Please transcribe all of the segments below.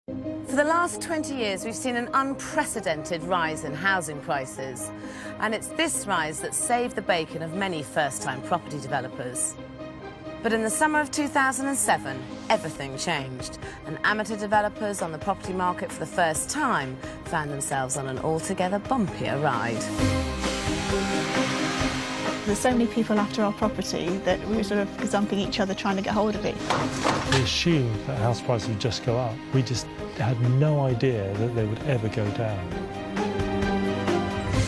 For the last 20 years, we've seen an unprecedented rise in housing prices. And it's this rise that saved the bacon of many first-time property developers. But in the summer of 2007, everything changed, and amateur developers on the property market for the first time found themselves on an altogether bumpier ride. There's so many people after our property that we were sort of gazumping each other trying to get hold of it. We assumed that house prices would just go up. We just had no idea that they would ever go down.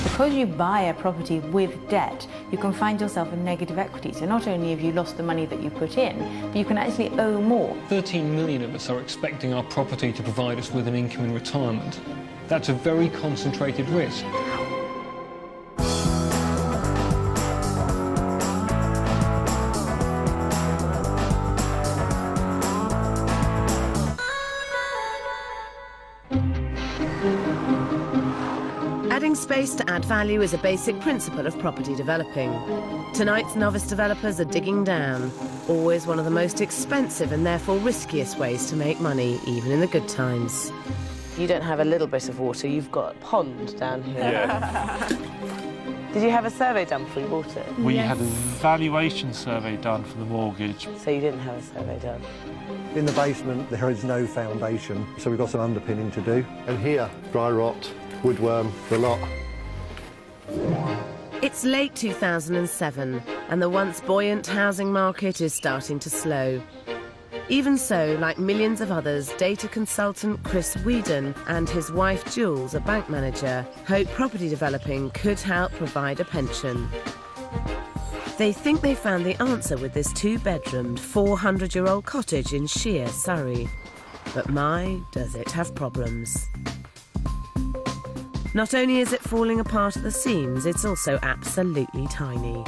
Because you buy a property with debt, you can find yourself in negative equity. So not only have you lost the money that you put in, but you can actually owe more. 13 million of us are expecting our property to provide us with an income in retirement. That's a very concentrated risk. Adding space to add value is a basic principle of property developing. Tonight's novice developers are digging down, always one of the most expensive and therefore riskiest ways to make money, even in the good times. You don't have a little bit of water, you've got a pond down here. Yeah. Did you have a survey done before you bought it? We had a valuation survey done for the mortgage. So you didn't have a survey done? In the basement, there is no foundation, so we've got some underpinning to do. And here, dry rot, woodworm, the lot. It's late 2007, and the once buoyant housing market is starting to slow. Even so, like millions of others, data consultant Chris Whedon and his wife Jules, a bank manager, hope property developing could help provide a pension. They think they found the answer with this two-bedroomed, 400-year-old cottage in Sheer, Surrey. But my, does it have problems. Not only is it falling apart at the seams, it's also absolutely tiny.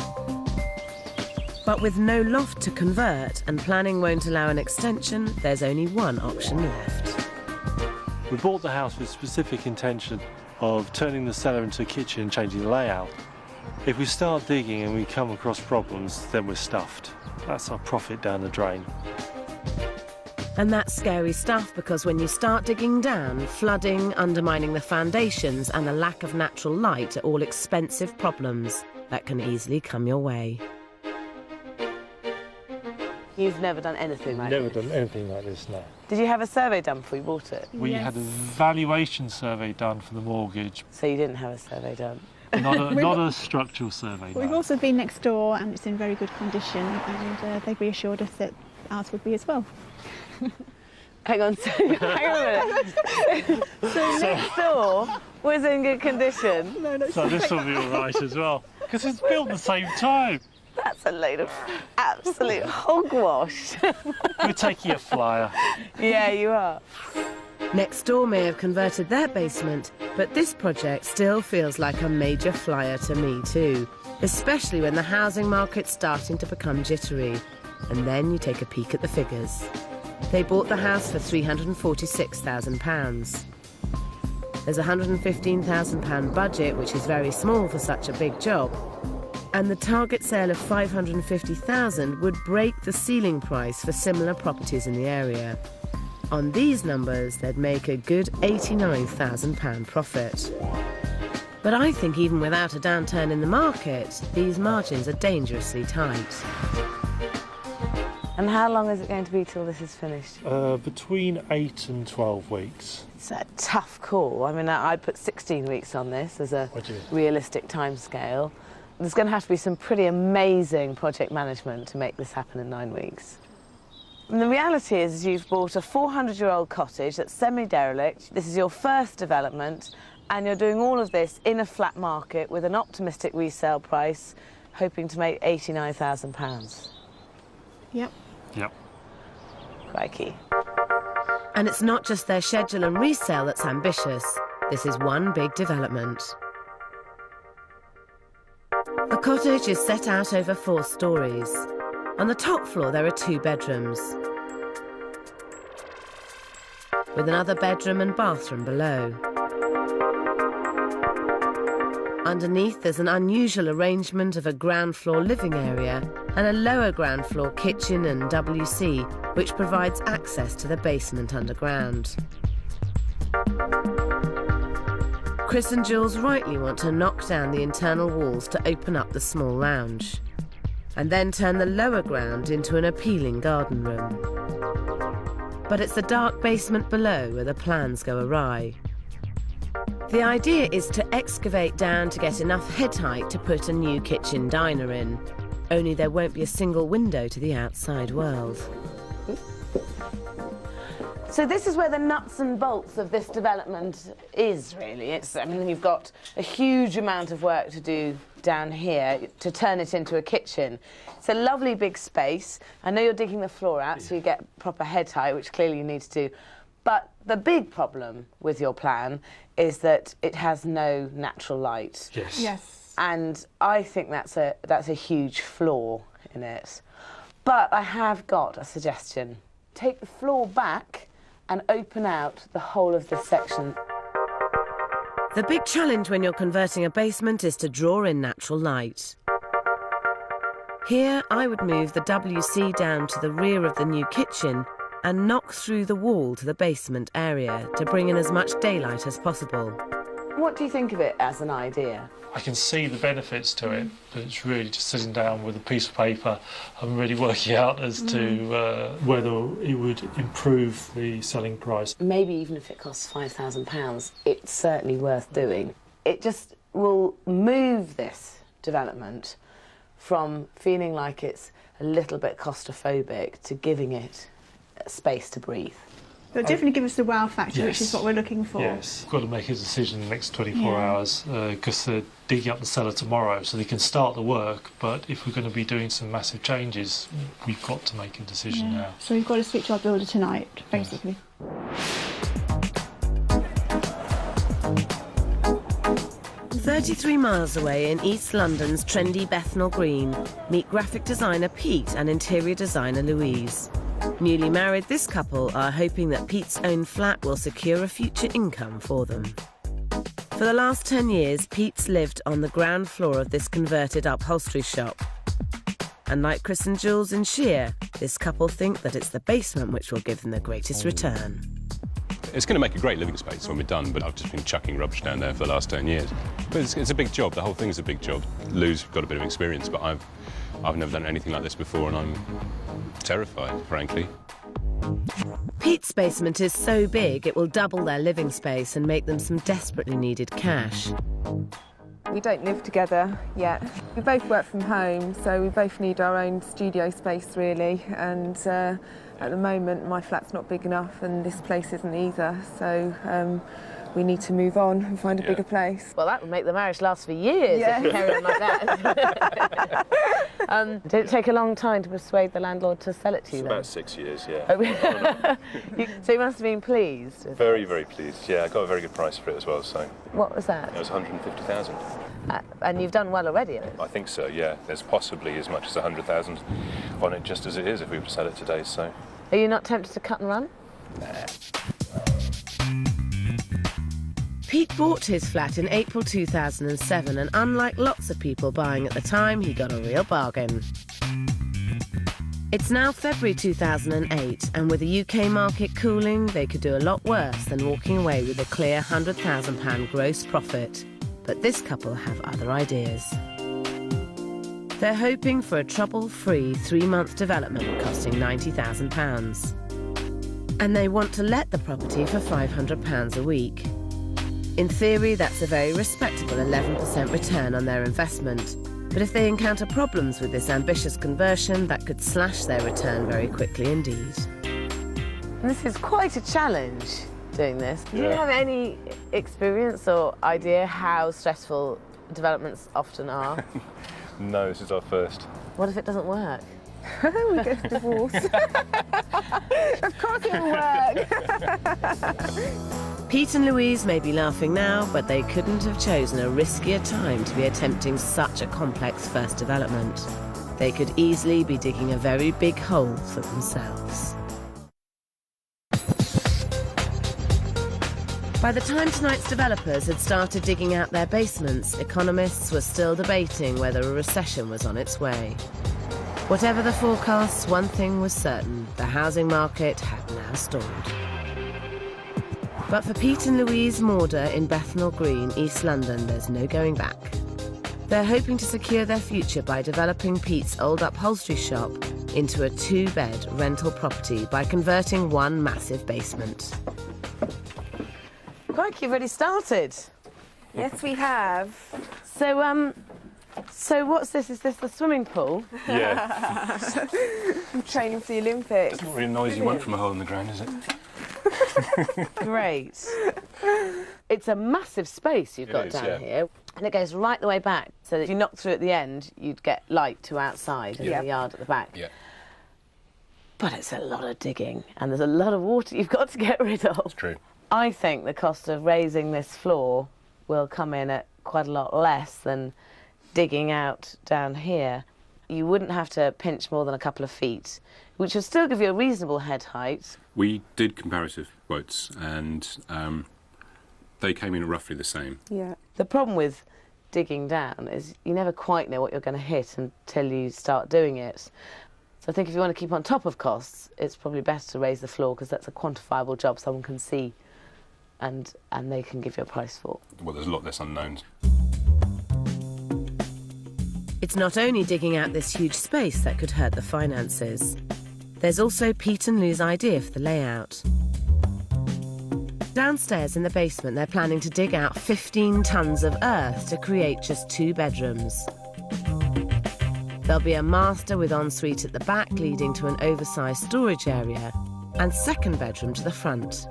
But with no loft to convert and planning won't allow an extension, there's only one option left. We bought the house with specific intention of turning the cellar into a kitchen and changing the layout. If we start digging and we come across problems, then we're stuffed. That's our profit down the drain. And that's scary stuff, because when you start digging down, flooding, undermining the foundations and a lack of natural light are all expensive problems that can easily come your way. You've never done anything like this? Never done anything like this, no. Did you have a survey done before you bought it? We had a valuation survey done for the mortgage. So you didn't have a survey done? Not a structural survey, no. We've also been next door and it's in very good condition, and they've reassured us that ours would be as well. Hang on a minute. So next door was in good condition? No, that's So this will be all right as well, because it's built at the same time. That's a load of absolute hogwash. We're taking a flyer. Yeah, you are. Next door may have converted their basement, but this project still feels like a major flyer to me too, especially when the housing market's starting to become jittery. And then you take a peek at the figures. They bought the house for £346,000. There's a £115,000 budget, which is very small for such a big job. And the target sale of £550,000 would break the ceiling price for similar properties in the area. On these numbers, they'd make a good £89,000 profit. But I think even without a downturn in the market, these margins are dangerously tight. And how long is it going to be till this is finished? Between 8 and 12 weeks. It's a tough call. I mean, I'd put 16 weeks on this as a realistic timescale. There's going to have to be some pretty amazing project management to make this happen in 9 weeks. And the reality is you've bought a 400-year-old cottage that's semi-derelict. This is your first development, and you're doing all of this in a flat market with an optimistic resale price, hoping to make £89,000. Yep. Yep. Crikey. And it's not just their schedule and resale that's ambitious. This is one big development. The cottage is set out over 4 stories. On the top floor, there are 2 bedrooms, with another bedroom and bathroom below. Underneath, there's an unusual arrangement of a ground floor living area and a lower ground floor kitchen and WC, which provides access to the basement underground. Chris and Jules rightly want to knock down the internal walls to open up the small lounge, and then turn the lower ground into an appealing garden room. But it's the dark basement below where the plans go awry. The idea is to excavate down to get enough head height to put a new kitchen diner in, only there won't be a single window to the outside world. So this is where the nuts and bolts of this development is, really. I mean, you've got a huge amount of work to do down here to turn it into a kitchen. It's a lovely big space. I know you're digging the floor out, so you get proper head height, which clearly you need to do. But the big problem with your plan is that it has no natural light. Yes. Yes. And I think that's a huge flaw in it. But I have got a suggestion. Take the floor back and open out the whole of this section. The big challenge when you're converting a basement is to draw in natural light. Here, I would move the WC down to the rear of the new kitchen and knock through the wall to the basement area to bring in as much daylight as possible. What do you think of it as an idea? I can see the benefits to it, but it's really just sitting down with a piece of paper and really working out as to whether it would improve the selling price. Maybe even if it costs £5,000, it's certainly worth doing. It just will move this development from feeling like it's a little bit claustrophobic to giving it space to breathe. It'll definitely give us the wow factor, Yes. which is what we're looking for. Yes, we've got to make a decision in the next 24 hours because they're digging up the cellar tomorrow, so they can start the work, but if we're going to be doing some massive changes, we've got to make a decision now. So we've got to speak to our builder tonight, basically. Yeah. 33 miles away in East London's trendy Bethnal Green, meet graphic designer Pete and interior designer Louise. Newly married, this couple are hoping that Pete's own flat will secure a future income for them. For the last 10 years, Pete's lived on the ground floor of this converted upholstery shop. And like Chris and Jules in Shear, this couple think that it's the basement which will give them the greatest return. It's going to make a great living space when we're done, but I've just been chucking rubbish down there for the last 10 years. But it's a big job, the whole thing's a big job. Lou's got a bit of experience, but I've never done anything like this before, and I'm terrified, frankly. Pete's basement is so big it will double their living space and make them some desperately needed cash. We don't live together yet. We both work from home, so we both need our own studio space, really. And at the moment, my flat's not big enough, and this place isn't either. So we need to move on and find a bigger place. Well, that would make the marriage last for years if you carry on like that. Did it take a long time to persuade the landlord to sell it to you then? About 6 years, yeah. So you must have been pleased? Very, very pleased. Yeah, I got a very good price for it as well, so... What was that? It was 150,000. And you've done well already? I think so, yeah. There's possibly as much as 100,000 on it just as it is if we were to sell it today, so... Are you not tempted to cut and run? Nah. Pete bought his flat in April 2007, and unlike lots of people buying at the time, he got a real bargain. It's now February 2008, and with the UK market cooling, they could do a lot worse than walking away with a clear £100,000 gross profit. But this couple have other ideas. They're hoping for a trouble-free 3-month development costing £90,000. And they want to let the property for £500 a week. In theory, that's a very respectable 11% return on their investment. But if they encounter problems with this ambitious conversion, that could slash their return very quickly indeed. And this is quite a challenge, doing this. Do you have any experience or idea how stressful developments often are? No, this is our first. What if it doesn't work? We get a divorce. Of course it will work. Pete and Louise may be laughing now, but they couldn't have chosen a riskier time to be attempting such a complex first development. They could easily be digging a very big hole for themselves. By the time tonight's developers had started digging out their basements, economists were still debating whether a recession was on its way. Whatever the forecasts, one thing was certain: the housing market had now stalled. But for Pete and Louise Morder in Bethnal Green, East London, there's no going back. They're hoping to secure their future by developing Pete's old upholstery shop into a 2-bed rental property by converting one massive basement. Crikey, you've already started. Yes, we have. So what's this? Is this the swimming pool? Yeah. I'm training for the Olympics. It's not really a noisy one from a hole in the ground, is it? Great. It's a massive space you've got down here. And it goes right the way back, so that if you knocked through at the end, you'd get light to outside in the yard at the back. Yeah. But it's a lot of digging, and there's a lot of water you've got to get rid of. It's true. I think the cost of raising this floor will come in at quite a lot less than digging out down here. You wouldn't have to pinch more than a couple of feet, which would still give you a reasonable head height. We did comparative quotes, and they came in roughly the same. Yeah. The problem with digging down is you never quite know what you're going to hit until you start doing it. So I think if you want to keep on top of costs, it's probably better to raise the floor, because that's a quantifiable job someone can see and they can give you a price for. Well, there's a lot less unknowns. It's not only digging out this huge space that could hurt the finances. There's also Pete and Lou's idea for the layout. Downstairs in the basement, they're planning to dig out 15 tons of earth to create just 2 bedrooms. There'll be a master with ensuite at the back, leading to an oversized storage area, and 2nd bedroom to the front.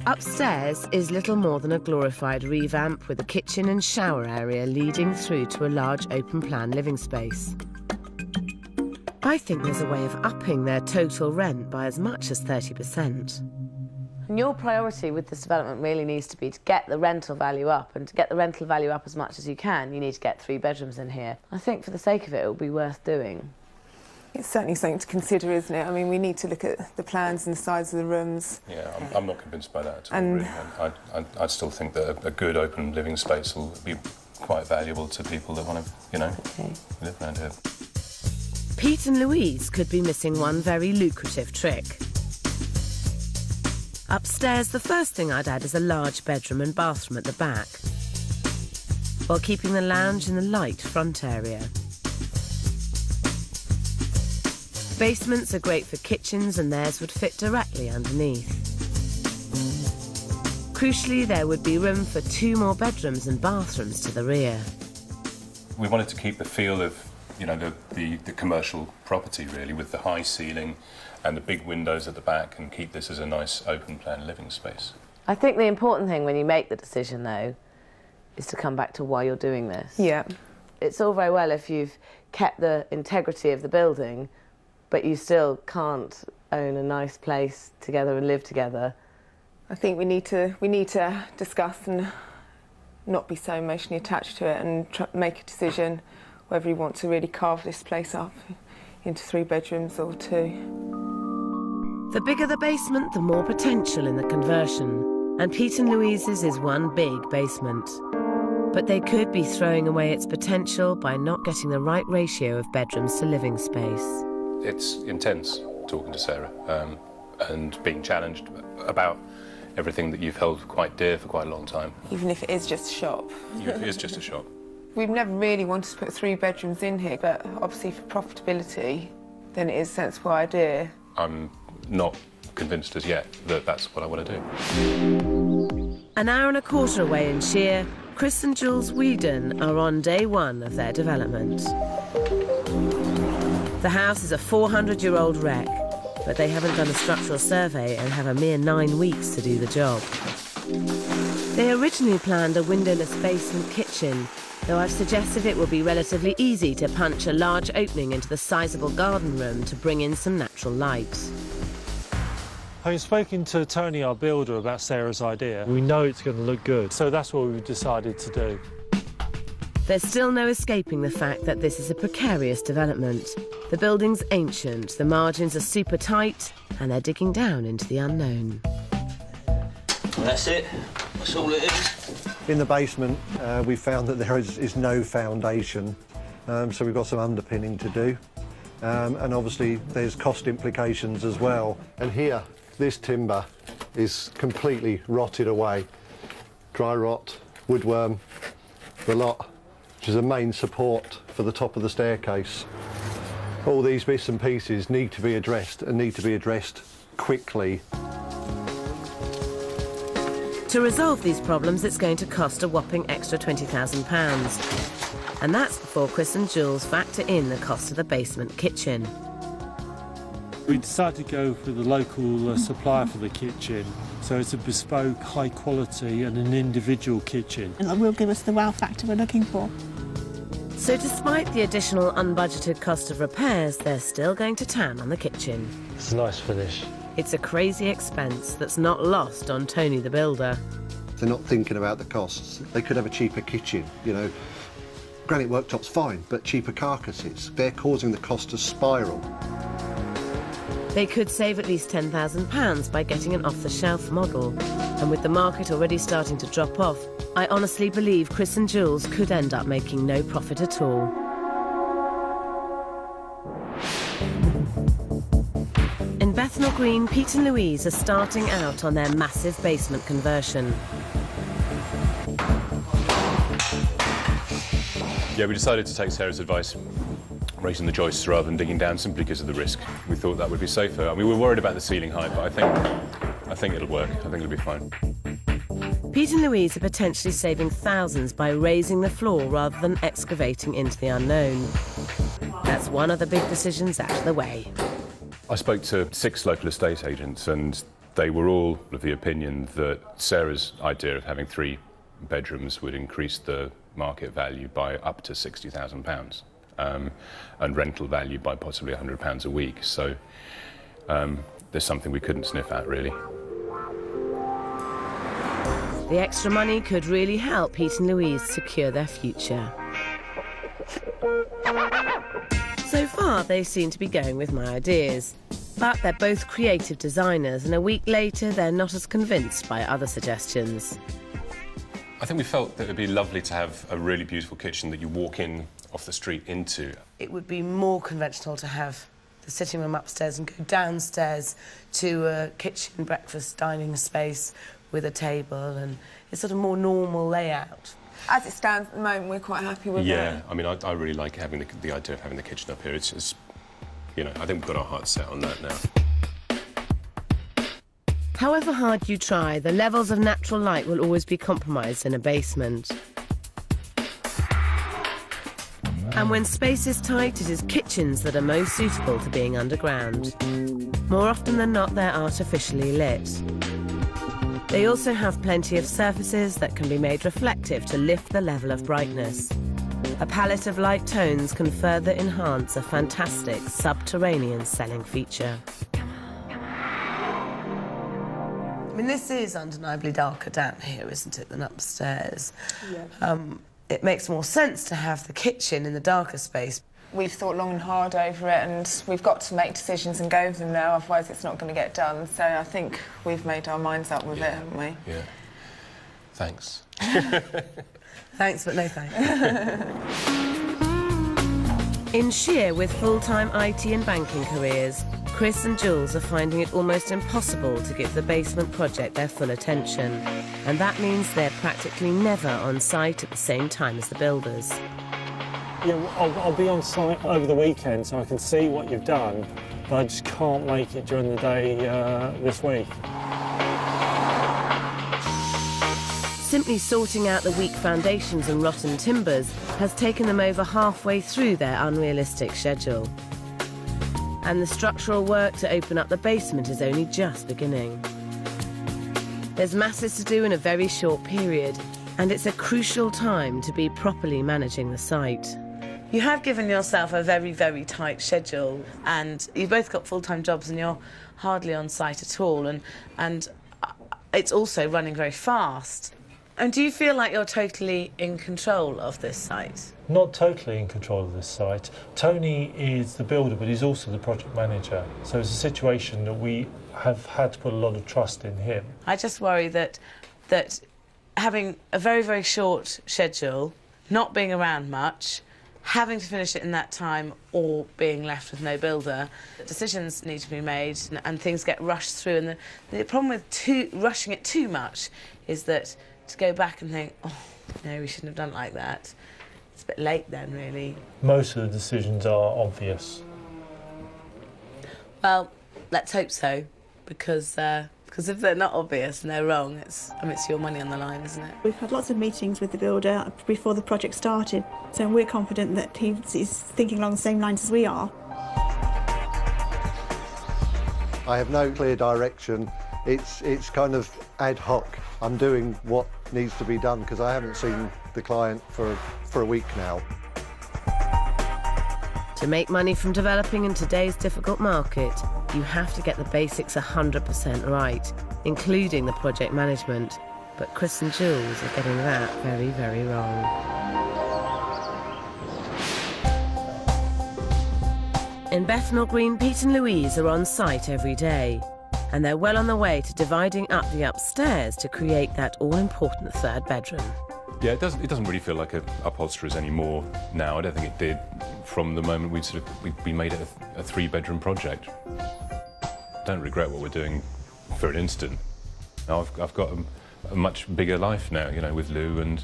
Upstairs is little more than a glorified revamp, with a kitchen and shower area leading through to a large open-plan living space. I think there's a way of upping their total rent by as much as 30%. And your priority with this development really needs to be to get the rental value up, and to get the rental value up as much as you can, you need to get 3 bedrooms in here. I think for the sake of it, it will be worth doing. It's certainly something to consider, isn't it? I mean, we need to look at the plans and the size of the rooms. Yeah, I'm not convinced by that at all, really. I still think that a good open living space will be quite valuable to people that want to, you know, live around here. Pete and Louise could be missing one very lucrative trick. Upstairs, the first thing I'd add is a large bedroom and bathroom at the back, while keeping the lounge in the light front area. Basements are great for kitchens, and theirs would fit directly underneath. Crucially, there would be room for 2 more bedrooms and bathrooms to the rear. We wanted to keep the feel of, you know, the commercial property, really, with the high ceiling and the big windows at the back, and keep this as a nice open plan living space. I think the important thing when you make the decision, though, is to come back to why you're doing this. Yeah. It's all very well if you've kept the integrity of the building, but you still can't own a nice place together and live together. I think we need to discuss and not be so emotionally attached to it, and make a decision whether you want to really carve this place up into 3 bedrooms or 2. The bigger the basement, the more potential in the conversion. And Pete and Louise's is one big basement. But they could be throwing away its potential by not getting the right ratio of bedrooms to living space. It's intense talking to Sarah and being challenged about everything that you've held quite dear for quite a long time. Even if it is just a shop. Even if it is just a shop. We've never really wanted to put 3 bedrooms in here, but obviously for profitability, then it is a sensible idea. I'm not convinced as yet that that's what I want to do. An hour and a quarter away in Sheer, Chris and Jules Whedon are on day 1 of their development. The house is a 400-year-old wreck, but they haven't done a structural survey and have a mere 9 weeks to do the job. They originally planned a windowless basement kitchen, though I've suggested it will be relatively easy to punch a large opening into the sizable garden room to bring in some natural light. Having spoken to Tony, our builder, about Sarah's idea, we know it's going to look good, so that's what we've decided to do. There's still no escaping the fact that this is a precarious development. The building's ancient, the margins are super tight, and they're digging down into the unknown. That's it. That's all it is. In the basement, we found that there is no foundation, so we've got some underpinning to do. And obviously, there's cost implications as well. And here, this timber is completely rotted away. Dry rot, woodworm, the lot, which is a main support for the top of the staircase. All these bits and pieces need to be addressed and need to be addressed quickly. To resolve these problems, it's going to cost a whopping extra £20,000. And that's before Chris and Jules factor in the cost of the basement kitchen. We decided to go for the local supplier for the kitchen, so it's a bespoke, high quality and an individual kitchen. And it will give us the wow factor we're looking for. So despite the additional unbudgeted cost of repairs, they're still going to town on the kitchen. It's a nice finish. It's a crazy expense that's not lost on Tony the builder. They're not thinking about the costs. They could have a cheaper kitchen, you know. Granite worktops fine, but cheaper carcasses. They're causing the cost to spiral. They could save at least £10,000 by getting an off-the-shelf model. And with the market already starting to drop off, I honestly believe Chris and Jules could end up making no profit at all. In Bethnal Green, Pete and Louise are starting out on their massive basement conversion. Yeah, we decided to take Sarah's advice, raising the joists rather than digging down, simply because of the risk. We thought that would be safer. I mean, we were worried about the ceiling height, but I think it'll work. I think it'll be fine. Pete and Louise are potentially saving thousands by raising the floor rather than excavating into the unknown. That's one of the big decisions out of the way. I spoke to 6 local estate agents, and they were all of the opinion that Sarah's idea of having 3 bedrooms would increase the market value by up to £60,000, and rental value by possibly £100 a week. So there's something we couldn't sniff at, really. The extra money could really help Pete and Louise secure their future. So far, they seem to be going with my ideas. But they're both creative designers, and a week later, they're not as convinced by other suggestions. I think we felt that it would be lovely to have a really beautiful kitchen that you walk in off the street into. It would be more conventional to have the sitting room upstairs and go downstairs to a kitchen, breakfast, dining space with a table, and it's sort of more normal layout. As it stands at the moment, we're quite happy with it. Yeah, I mean, I really like having the idea of having the kitchen up here. It's just, you know, I think we've got our hearts set on that now. However hard you try, the levels of natural light will always be compromised in a basement. And when space is tight, it is kitchens that are most suitable to being underground. More often than not, they're artificially lit. They also have plenty of surfaces that can be made reflective to lift the level of brightness. A palette of light tones can further enhance a fantastic subterranean selling feature. I mean, this is undeniably darker down here, isn't it, than upstairs? Yeah. It makes more sense to have the kitchen in the darker space. We've thought long and hard over it, and we've got to make decisions and go with them now, otherwise it's not going to get done. So I think we've made our minds up with it, haven't we? Yeah. Thanks. Thanks, but no thanks. In Shear, with full-time IT and banking careers, Chris and Jules are finding it almost impossible to give the basement project their full attention. And that means they're practically never on site at the same time as the builders. Yeah, I'll be on site over the weekend so I can see what you've done, but I just can't make it during the day this week. Simply sorting out the weak foundations and rotten timbers has taken them over halfway through their unrealistic schedule. And the structural work to open up the basement is only just beginning. There's masses to do in a very short period, and it's a crucial time to be properly managing the site. You have given yourself a very, very tight schedule, and you've both got full-time jobs and you're hardly on site at all, and it's also running very fast. And do you feel like you're totally in control of this site? Not totally in control of this site. Tony is the builder, but he's also the project manager. So it's a situation that we have had to put a lot of trust in him. I just worry that having a very, very short schedule, not being around much, having to finish it in that time or being left with no builder. Decisions need to be made and things get rushed through, and the problem with rushing it too much is that to go back and think, oh, no, we shouldn't have done it like that, it's a bit late then, really. Most of the decisions are obvious. Well, let's hope so, because if they're not obvious and they're wrong, it's your money on the line, isn't it? We've had lots of meetings with the builder before the project started, so we're confident that he's thinking along the same lines as we are. I have no clear direction. It's kind of ad hoc. I'm doing what needs to be done because I haven't seen the client for a week now. To make money from developing in today's difficult market, you have to get the basics 100% right, including the project management. But Chris and Jules are getting that very, very wrong. In Bethnal Green, Pete and Louise are on site every day, and they're well on the way to dividing up the upstairs to create that all-important third bedroom. Yeah, it doesn't really feel like upholsterers anymore now. I don't think it did from the moment we made it a 3-bedroom project. Don't regret what we're doing for an instant. Now I've got a much bigger life now, you know, with Lou and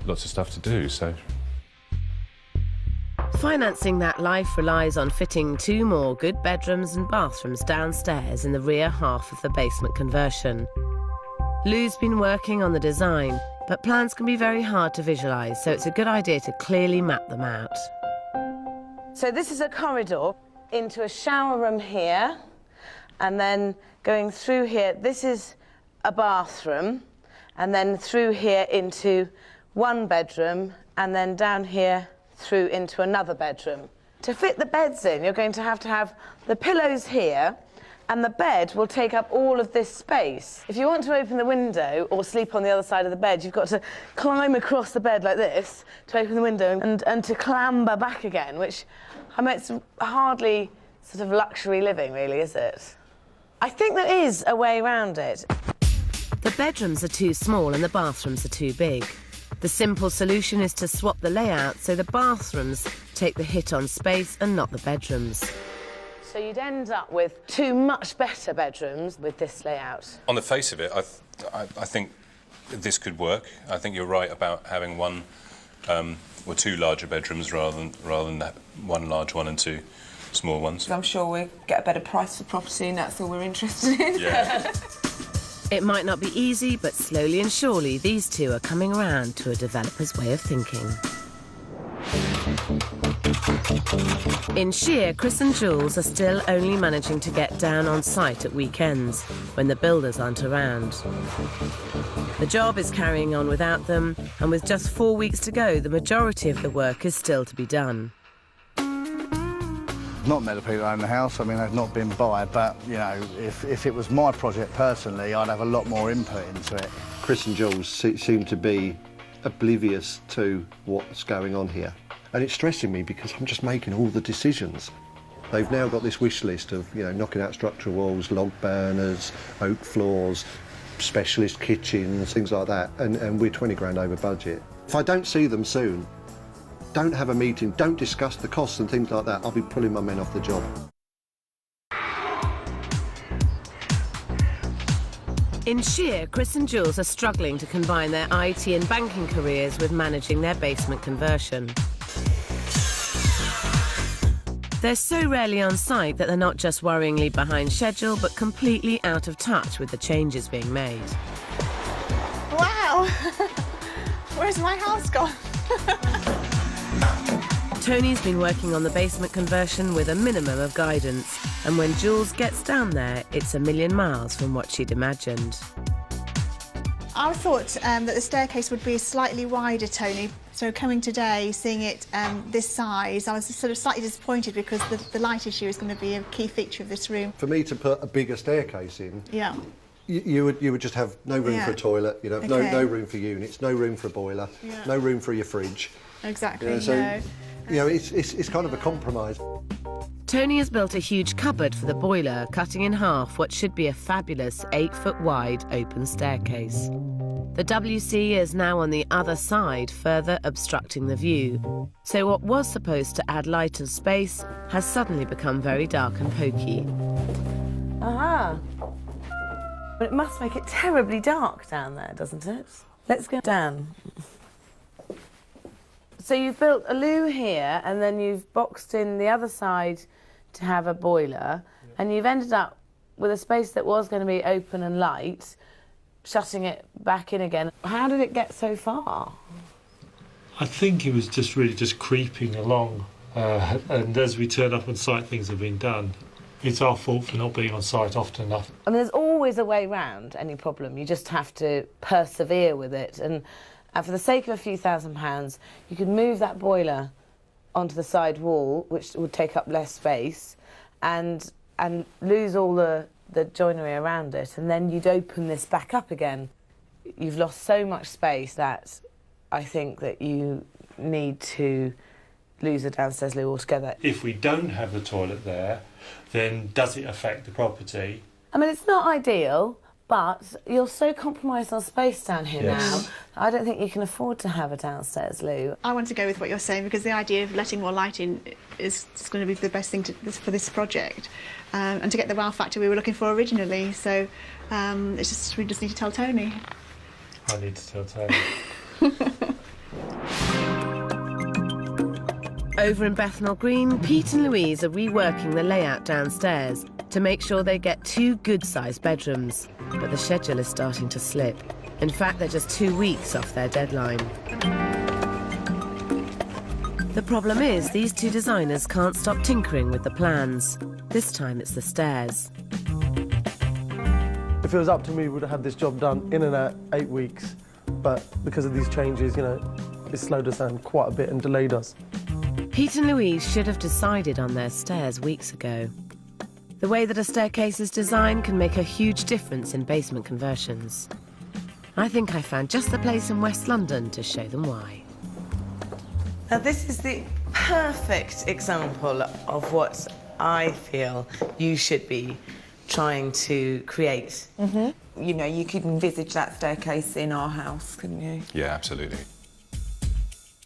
lots of stuff to do, so. Financing that life relies on fitting 2 more good bedrooms and bathrooms downstairs in the rear half of the basement conversion. Lou's been working on the design, but plans can be very hard to visualise, so it's a good idea to clearly map them out. So this is a corridor into a shower room here, and then going through here, this is a bathroom, and then through here into 1 bedroom, and then down here through into another bedroom. To fit the beds in, you're going to have the pillows here, and the bed will take up all of this space. If you want to open the window or sleep on the other side of the bed, you've got to climb across the bed like this to open the window and to clamber back again, which, I mean, it's hardly sort of luxury living, really, is it? I think there is a way around it. The bedrooms are too small and the bathrooms are too big. The simple solution is to swap the layout so the bathrooms take the hit on space and not the bedrooms. So you'd end up with 2 much better bedrooms with this layout. On the face of it, I think this could work. I think you're right about having 1 or 2 larger bedrooms rather than 1 large one and 2 small ones. I'm sure we'll get a better price for property, and that's all we're interested in. Yeah. It might not be easy, but slowly and surely these 2 are coming around to a developer's way of thinking. In Shear, Chris and Jules are still only managing to get down on site at weekends, when the builders aren't around. The job is carrying on without them, and with just 4 weeks to go, the majority of the work is still to be done. Not met the people who own the house. I mean, they've not been by, but, you know, if it was my project personally, I'd have a lot more input into it. Chris and Jules seem to be oblivious to what's going on here. And it's stressing me because I'm just making all the decisions. They've now got this wish list of, you know, knocking out structural walls, log burners, oak floors, specialist kitchens, things like that, and we're 20 grand over budget. If I don't see them soon, don't have a meeting, don't discuss the costs and things like that, I'll be pulling my men off the job. In Shear, Chris and Jules are struggling to combine their IT and banking careers with managing their basement conversion. They're so rarely on site that they're not just worryingly behind schedule, but completely out of touch with the changes being made. Wow! Where's my house gone? Tony's been working on the basement conversion with a minimum of guidance, and when Jules gets down there, it's a million miles from what she'd imagined. I thought that the staircase would be slightly wider, Tony. So coming today, seeing it this size, I was sort of slightly disappointed because the light issue is going to be a key feature of this room. For me to put a bigger staircase in, yeah, you would just have no room for a toilet, you'd have no room for units, no room for a boiler, no room for your fridge. Exactly. You know, so, you know, it's kind of a compromise. Tony has built a huge cupboard for the boiler, cutting in half what should be a fabulous 8-foot wide open staircase. The WC is now on the other side, further obstructing the view. So what was supposed to add light and space has suddenly become very dark and pokey. Aha! But it must make it terribly dark down there, doesn't it? Let's go down. So you've built a loo here, and then you've boxed in the other side to have a boiler, and you've ended up with a space that was going to be open and light, shutting it back in again. How did it get so far? I think it was just creeping along, and as we turn up on site, things have been done. It's our fault for not being on site often enough. I mean, there's always a way round any problem. You just have to persevere with it. And for the sake of a few £1,000s, you could move that boiler onto the side wall, which would take up less space, and lose all the joinery around it, and then you'd open this back up again. You've lost so much space that I think that you need to lose the downstairs loo altogether. If we don't have the toilet there, then does it affect the property? I mean, it's not ideal, but you're so compromised on space down here now. I don't think you can afford to have a downstairs loo. I want to go with what you're saying, because the idea of letting more light in is just going to be the best thing for this project, and to get the wow factor we were looking for originally. So we just need to tell Tony. I need to tell Tony. Over in Bethnal Green, Pete and Louise are reworking the layout downstairs to make sure they get 2 good-sized bedrooms. But the schedule is starting to slip. In fact, they're just 2 weeks off their deadline. The problem is these 2 designers can't stop tinkering with the plans. This time it's the stairs. If it was up to me, we would have had this job done in and out 8 weeks. But because of these changes, it slowed us down quite a bit and delayed us. Pete and Louise should have decided on their stairs weeks ago. The way that a staircase is designed can make a huge difference in basement conversions. I think I found just the place in West London to show them why. Now, this is the perfect example of what I feel you should be trying to create. Mm-hmm. You could envisage that staircase in our house, couldn't you? Yeah, absolutely.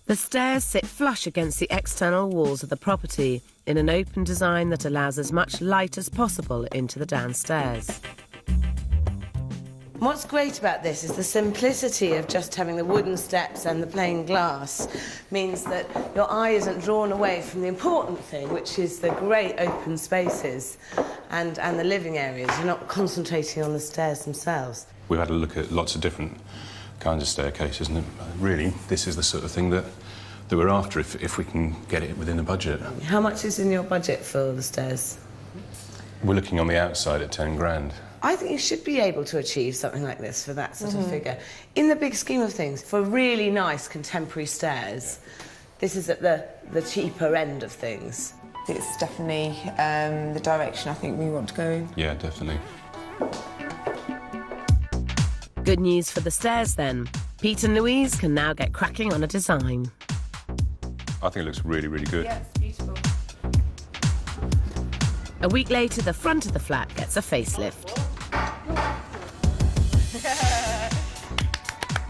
The stairs sit flush against the external walls of the property in an open design that allows as much light as possible into the downstairs. What's great about this is the simplicity of just having the wooden steps and the plain glass means that your eye isn't drawn away from the important thing, which is the great open spaces and the living areas. You're not concentrating on the stairs themselves. We've had a look at lots of different kinds of staircases, and really, this is the sort of thing that we're after if we can get it within the budget. How much is in your budget for the stairs? We're looking on the outside at 10 grand. I think you should be able to achieve something like this for that sort of figure. In the big scheme of things, for really nice contemporary stairs, this is at the cheaper end of things. It's definitely the direction I think we want to go in. Yeah, definitely. Good news for the stairs, then. Pete and Louise can now get cracking on a design. I think it looks really, really good. Yeah, it's beautiful. A week later, the front of the flat gets a facelift.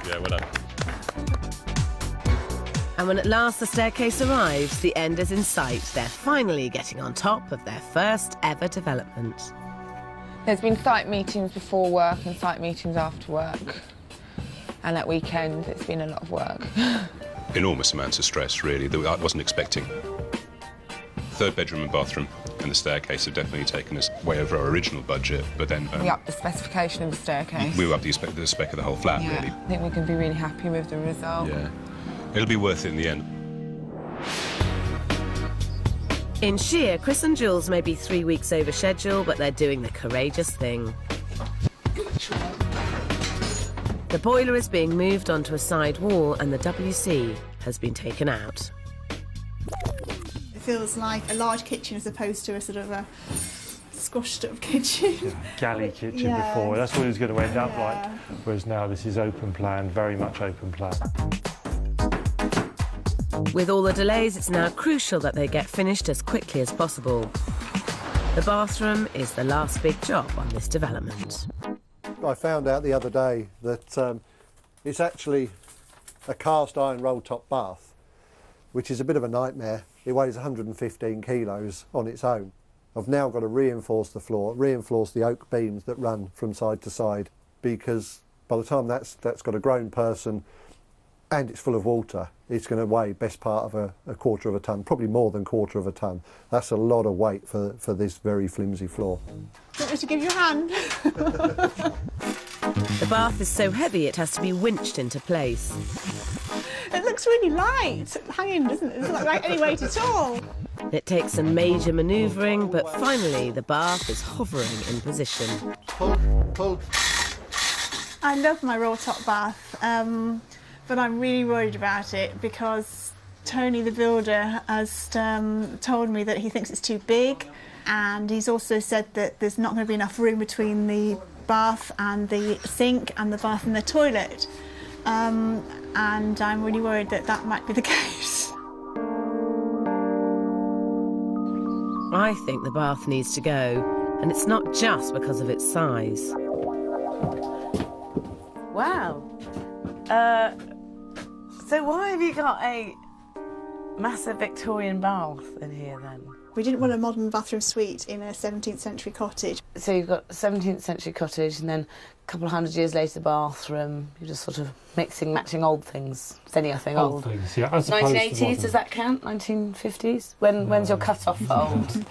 Yeah, well done. And when at last the staircase arrives, the end is in sight. They're finally getting on top of their first ever development. There's been site meetings before work and site meetings after work. And at weekend, it's been a lot of work. Enormous amounts of stress, really, that I wasn't expecting. 3rd bedroom and bathroom and the staircase have definitely taken us way over our original budget, but then... we upped the specification of the staircase. We upped the spec of the whole flat, yeah, really. I think we can be really happy with the result. Yeah. It'll be worth it in the end. In Shear, Chris and Jules may be 3 weeks over schedule, but they're doing the courageous thing. The boiler is being moved onto a side wall and the WC has been taken out. It feels like a large kitchen as opposed to a sort of a squashed up kitchen. Galley kitchen before, that's what it was going to end up like. Whereas now this is open plan, very much open plan. With all the delays, it's now crucial that they get finished as quickly as possible. The bathroom is the last big job on this development. I found out the other day that It's actually a cast iron roll top bath, which is a bit of a nightmare. It weighs 115 kilos on its own. I've now got to reinforce the floor, reinforce the oak beams that run from side to side, because by the time that's got a grown person and it's full of water, it's going to weigh best part of a quarter of a tonne, probably more than quarter of a tonne. That's a lot of weight for this very flimsy floor. Do you want me to give you a hand? The bath is so heavy it has to be winched into place. It looks really light, hanging, doesn't it? It doesn't look like any weight at all. It takes some major manoeuvring, but finally the bath is hovering in position. Pull. I love my roll top bath, but I'm really worried about it because Tony, the builder, has told me that he thinks it's too big, and he's also said that there's not going to be enough room between the bath and the sink and the bath and the toilet. And I'm really worried that that might be the case. I think the bath needs to go, and it's not just because of its size. Wow. So why have you got a massive Victorian bath in here then? We didn't want a modern bathroom suite in a 17th century cottage. So you've got a 17th century cottage and then a couple of 100 years later bathroom. You're just sort of mixing, matching old things. Is anything old? Old things, yeah. As opposed to 1980s, modern. does that count? 1950s? When's your cut-off for old?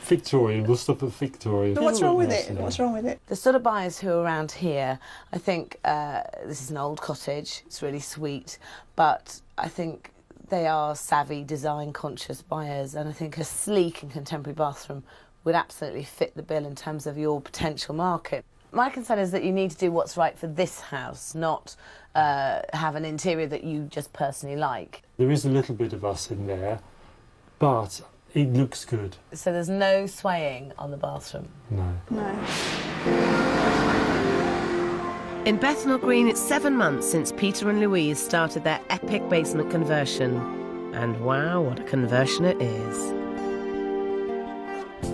Victorian, we'll stop at Victorian. But what's wrong with it? What's wrong with it? The sort of buyers who are around here, I think this is an old cottage, it's really sweet, but I think they are savvy, design-conscious buyers, and I think a sleek and contemporary bathroom would absolutely fit the bill in terms of your potential market. My concern is that you need to do what's right for this house, not have an interior that you just personally like. There is a little bit of us in there, but it looks good. So there's no swaying on the bathroom? No. In Bethnal Green, it's 7 months since Peter and Louise started their epic basement conversion. And wow, what a conversion it is.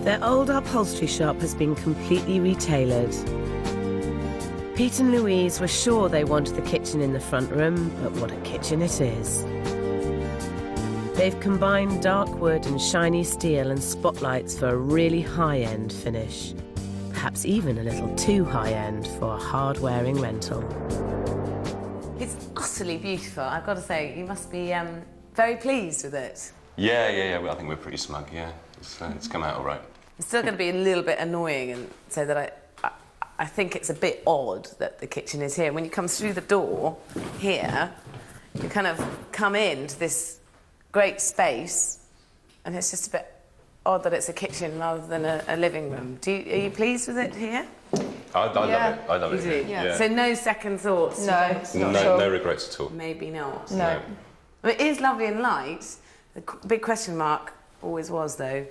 Their old upholstery shop has been completely retailored. Pete and Louise were sure they wanted the kitchen in the front room, but what a kitchen it is. They've combined dark wood and shiny steel and spotlights for a really high-end finish. Perhaps even a little too high-end for a hard-wearing rental. It's utterly beautiful. I've got to say, you must be very pleased with it. Yeah. Well, I think we're pretty smug, yeah. It's come out all right. It's still going to be a little bit annoying and say that I think it's a bit odd that the kitchen is here. When you come through the door here, you kind of come into this great space, and it's just a bit odd that it's a kitchen rather than a living room. Are you pleased with it here? I love it. I love it. You do? Yeah. So no second thoughts? No regrets at all. Maybe not. No. I mean, it is lovely and light. The big question mark always was, though,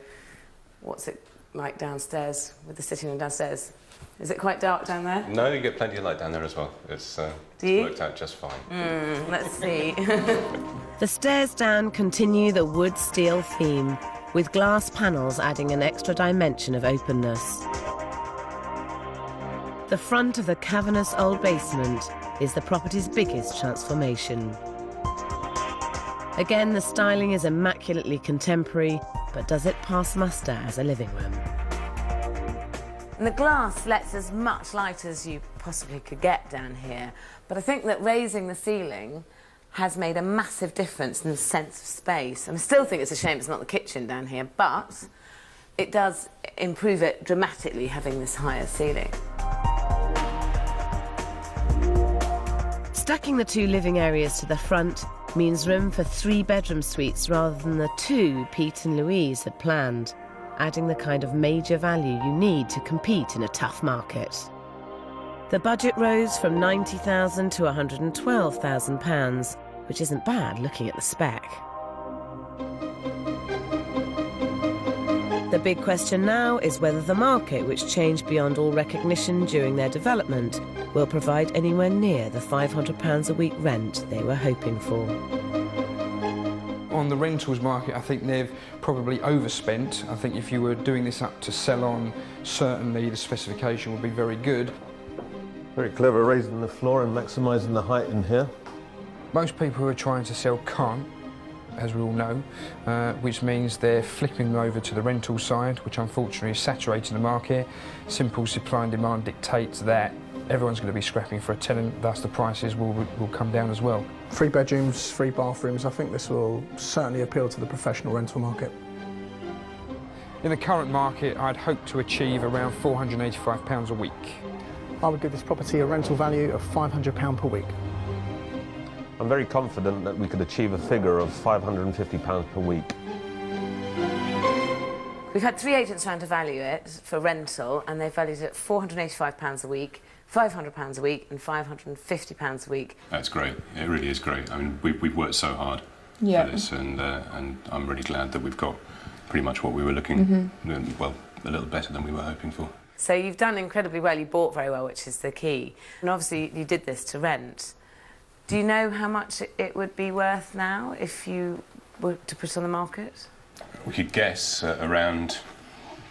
what's it like downstairs with the sitting room downstairs? Is it quite dark down there? No, you get plenty of light down there as well. It's worked out just fine. Let's see. The stairs down continue the wood-steel theme, with glass panels adding an extra dimension of openness. The front of the cavernous old basement is the property's biggest transformation. Again, the styling is immaculately contemporary, but does it pass muster as a living room? And the glass lets as much light as you possibly could get down here, but I think that raising the ceiling has made a massive difference in the sense of space. And I still think it's a shame it's not the kitchen down here, but it does improve it dramatically having this higher ceiling. Stacking the two living areas to the front means room for 3-bedroom suites rather than the 2 Pete and Louise had planned, adding the kind of major value you need to compete in a tough market. The budget rose from £90,000 to £112,000, which isn't bad looking at the spec. The big question now is whether the market, which changed beyond all recognition during their development, will provide anywhere near the £500 a week rent they were hoping for. On the rentals market, I think they've probably overspent. I think if you were doing this up to sell on, certainly the specification would be very good. Very clever, raising the floor and maximising the height in here. Most people who are trying to sell can't, as we all know, which means they're flipping over to the rental side, which unfortunately is saturating the market. Simple supply and demand dictates that everyone's going to be scrapping for a tenant, thus the prices will come down as well. 3 bedrooms, 3 bathrooms, I think this will certainly appeal to the professional rental market. In the current market, I'd hope to achieve around £485 a week. I would give this property a rental value of £500 per week. I'm very confident that we could achieve a figure of £550 per week. We've had 3 agents around to value it for rental, and they've valued it at £485 a week, £500 a week and £550 a week. That's great. It really is great. I mean, we've worked so hard for this, and I'm really glad that we've got pretty much what we were looking, well, a little better than we were hoping for. So you've done incredibly well, you bought very well, which is the key. And obviously you did this to rent. Do you know how much it would be worth now if you were to put it on the market? We could guess around,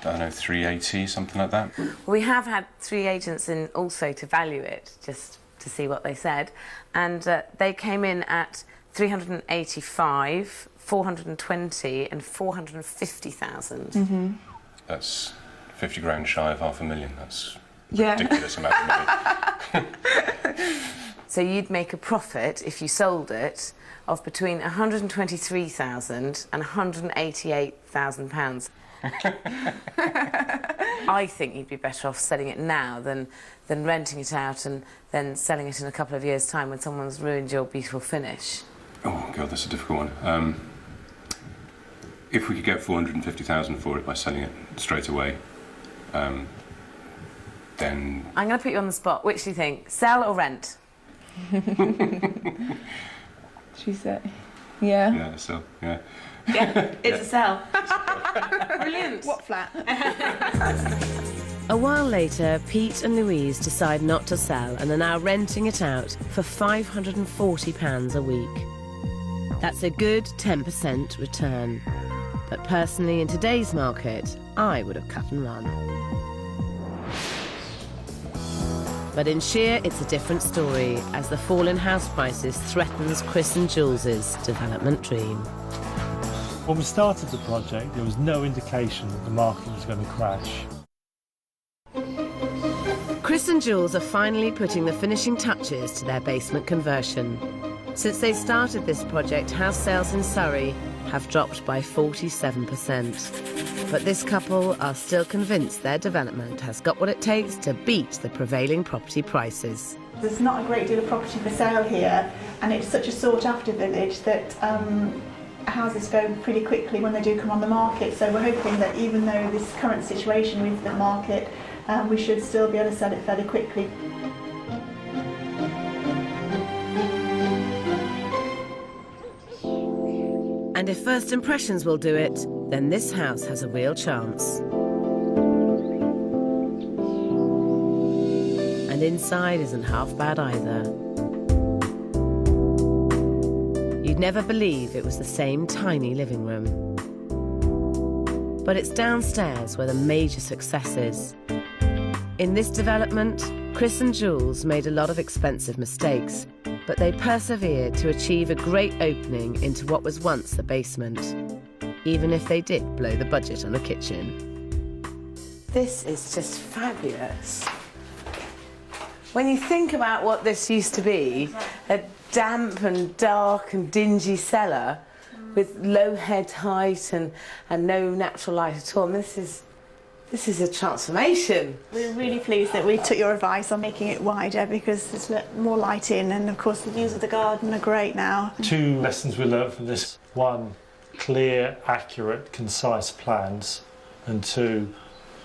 I don't know, 380, something like that. Well, we have had 3 agents in also to value it, just to see what they said, and they came in at 385, 420 and 450,000. That's 50 grand shy of £500,000. That's a ridiculous amount of money. So you'd make a profit if you sold it of between £123,000 and £188,000. I think you'd be better off selling it now than renting it out and then selling it in a couple of years' time when someone's ruined your beautiful finish. Oh God, that's a difficult one. If we could get 450,000 for it by selling it straight away, then I'm going to put you on the spot. Which do you think, sell or rent? She said, yeah. Yeah, sell. Yeah. Yeah, it's a sell. Brilliant. What flat? A while later, Pete and Louise decide not to sell and are now renting it out for £540 a week. That's a good 10% return. But personally, in today's market, I would have cut and run. But in Sheer, it's a different story, as the fall in house prices threatens Chris and Jules's development dream. When we started the project, there was no indication that the market was going to crash. Chris and Jules are finally putting the finishing touches to their basement conversion. Since they started this project, house sales in Surrey have dropped by 47%. But this couple are still convinced their development has got what it takes to beat the prevailing property prices. There's not a great deal of property for sale here, and it's such a sought-after village that houses go pretty quickly when they do come on the market. So we're hoping that even though this current situation with the market, we should still be able to sell it fairly quickly. And if first impressions will do it, then this house has a real chance. And inside isn't half bad either. You'd never believe it was the same tiny living room. But it's downstairs where the major success is. In this development, Chris and Jules made a lot of expensive mistakes, but they persevered to achieve a great opening into what was once the basement, even if they did blow the budget on the kitchen. This is just fabulous. When you think about what this used to be, a damp and dark and dingy cellar with low head height and no natural light at all, and this is a transformation. We're really pleased that we took your advice on making it wider because there's more light in, and of course the views of the garden are great now. 2 lessons we learnt from this. 1, clear, accurate, concise plans, and 2,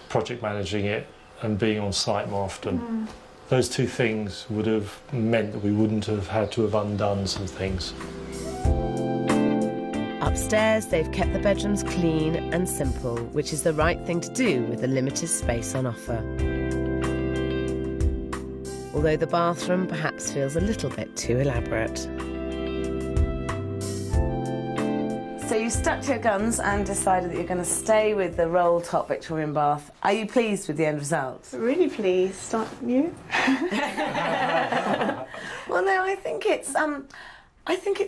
project managing it and being on site more often. Those 2 things would have meant that we wouldn't have had to have undone some things. Upstairs, they've kept the bedrooms clean and simple, which is the right thing to do with the limited space on offer. Although the bathroom perhaps feels a little bit too elaborate. So you stuck to your guns and decided that you're going to stay with the roll-top Victorian bath. Are you pleased with the end result? Really pleased, aren't you? Well, no, I think it's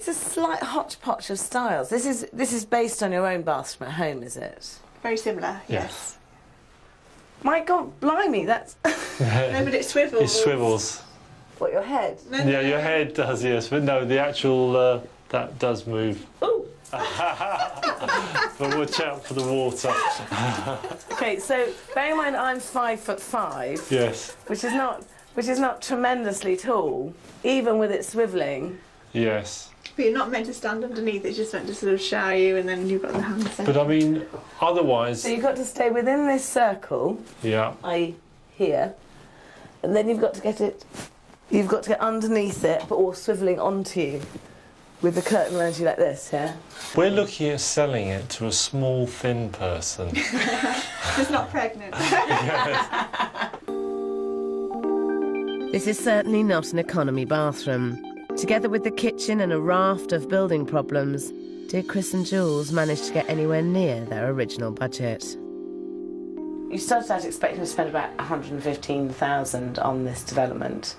a slight hodgepodge of styles. This is based on your own bathroom at home, is it? Very similar, yes. My God, blimey, that's... No, but it swivels. It swivels. What, your head? Yeah, your head does, yes, but no, the actual, that does move. Ooh. But watch out for the water. OK, so bear in mind I'm 5'5". Yes. Which is not tremendously tall, even with it swivelling. Yes. But you're not meant to stand underneath, it's just meant to sort of shower you and then you've got the handset. But I mean, otherwise... So you've got to stay within this circle, yeah, i.e. here, and then you've got to get underneath it, but all swivelling onto you, with the curtain around you like this, yeah? We're looking at selling it to a small, thin person. Just not pregnant. This is certainly not an economy bathroom. Together with the kitchen and a raft of building problems, did Chris and Jules manage to get anywhere near their original budget? You started out expecting to spend about $115,000 on this development,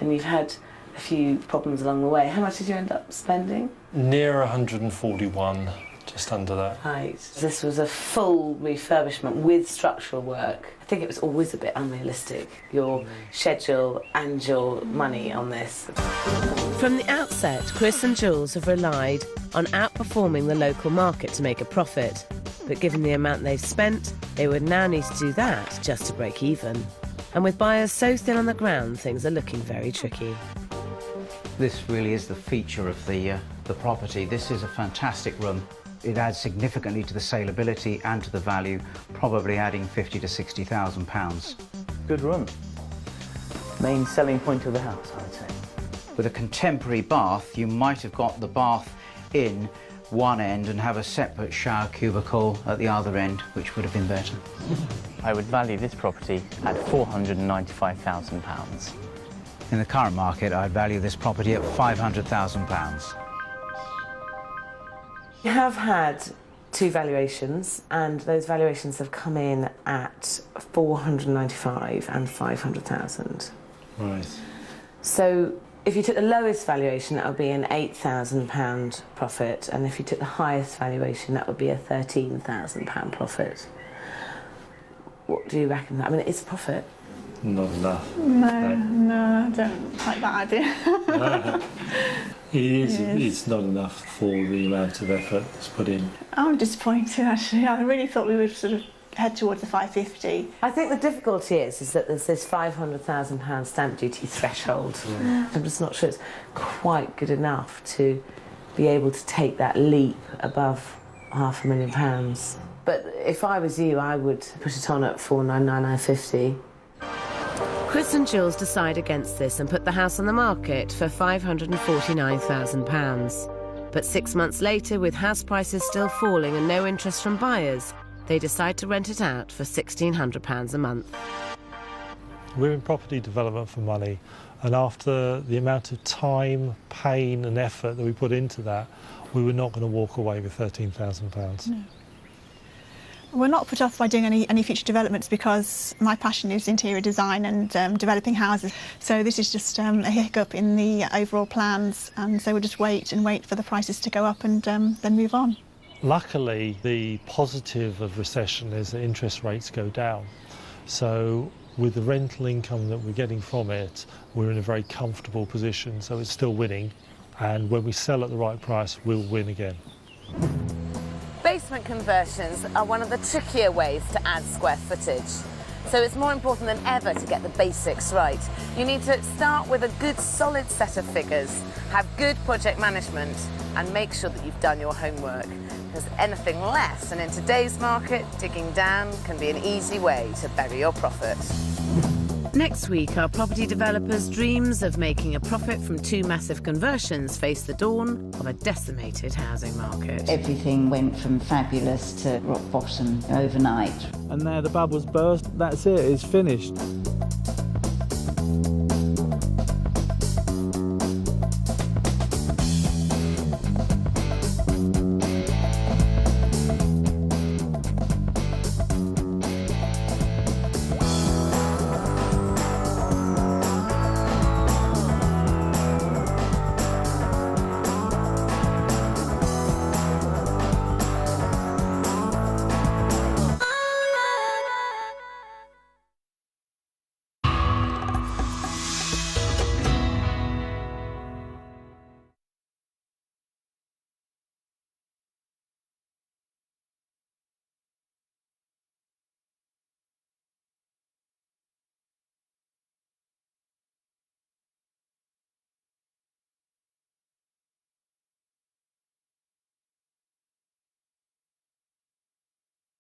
and you've had a few problems along the way. How much did you end up spending? Near 141, just under that. Right. This was a full refurbishment with structural work. I think it was always a bit unrealistic, your schedule and your money on this. From the outset, Chris and Jules have relied on outperforming the local market to make a profit. But given the amount they've spent, they would now need to do that just to break even. And with buyers so thin on the ground, things are looking very tricky. This really is the feature of the property. This is a fantastic room. It adds significantly to the saleability and to the value, probably adding £50,000 to £60,000. Good room. Main selling point of the house, I would say. With a contemporary bath, you might have got the bath in one end and have a separate shower cubicle at the other end, which would have been better. I would value this property at £495,000. In the current market, I'd value this property at £500,000. You have had two valuations, and those valuations have come in at $495,000 and $500,000. Right. So if you took the lowest valuation, that would be an £8,000 profit, and if you took the highest valuation, that would be a £13,000 profit. What do you reckon? I mean, it's a profit. Not enough. No, I don't like that idea. It's not enough for the amount of effort that's put in. I'm disappointed, actually. I really thought we would sort of head towards the 550. I think the difficulty is that there's this £500,000 stamp duty threshold. Yeah. I'm just not sure it's quite good enough to be able to take that leap above £500,000. But if I was you, I would put it on at $499,950. Chris and Jules decide against this and put the house on the market for £549,000. But 6 months later, with house prices still falling and no interest from buyers, they decide to rent it out for £1,600 a month. We're in property development for money, and after the amount of time, pain and effort that we put into that, we were not going to walk away with £13,000. No. We're not put off by doing any future developments because my passion is interior design and developing houses. So this is just a hiccup in the overall plans, and so we'll just wait for the prices to go up and then move on. Luckily, the positive of recession is that interest rates go down. So with the rental income that we're getting from it, we're in a very comfortable position, so it's still winning. And when we sell at the right price, we'll win again. Basement conversions are one of the trickier ways to add square footage. So it's more important than ever to get the basics right. You need to start with a good solid set of figures, have good project management, and make sure that you've done your homework. Because anything less, and in today's market, digging down can be an easy way to bury your profit. Next week, our property developers' dreams of making a profit from 2 massive conversions face the dawn of a decimated housing market. Everything went from fabulous to rock bottom overnight. And now the bubbles burst, that's it, it's finished.